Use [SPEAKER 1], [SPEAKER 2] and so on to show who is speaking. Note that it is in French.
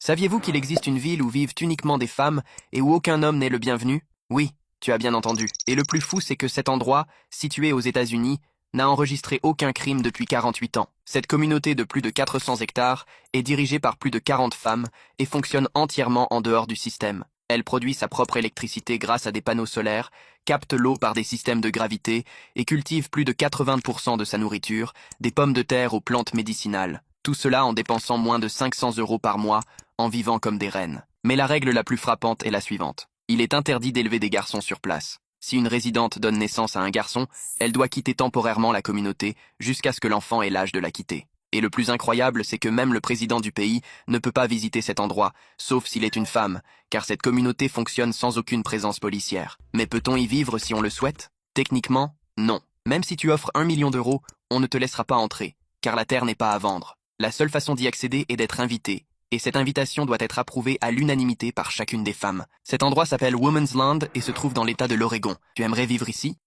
[SPEAKER 1] Saviez-vous qu'il existe une ville où vivent uniquement des femmes et où aucun homme n'est le bienvenu? Oui, tu as bien entendu. Et le plus fou, c'est que cet endroit, situé aux États-Unis, n'a enregistré aucun crime depuis 48 ans. Cette communauté de plus de 400 hectares est dirigée par plus de 40 femmes et fonctionne entièrement en dehors du système. Elle produit sa propre électricité grâce à des panneaux solaires, capte l'eau par des systèmes de gravité et cultive plus de 80% de sa nourriture, des pommes de terre aux plantes médicinales. Tout cela en dépensant moins de 500 € par mois, en vivant comme des reines. Mais la règle la plus frappante est la suivante. Il est interdit d'élever des garçons sur place. Si une résidente donne naissance à un garçon, elle doit quitter temporairement la communauté jusqu'à ce que l'enfant ait l'âge de la quitter. Et le plus incroyable, c'est que même le président du pays ne peut pas visiter cet endroit, sauf s'il est une femme, car cette communauté fonctionne sans aucune présence policière. Mais peut-on y vivre si on le souhaite? Techniquement, non. Même si tu offres 1 million d'euros, on ne te laissera pas entrer, car la terre n'est pas à vendre. La seule façon d'y accéder est d'être invité, et cette invitation doit être approuvée à l'unanimité par chacune des femmes. Cet endroit s'appelle Woman's Land et se trouve dans l'état de l'Oregon. Tu aimerais vivre ici?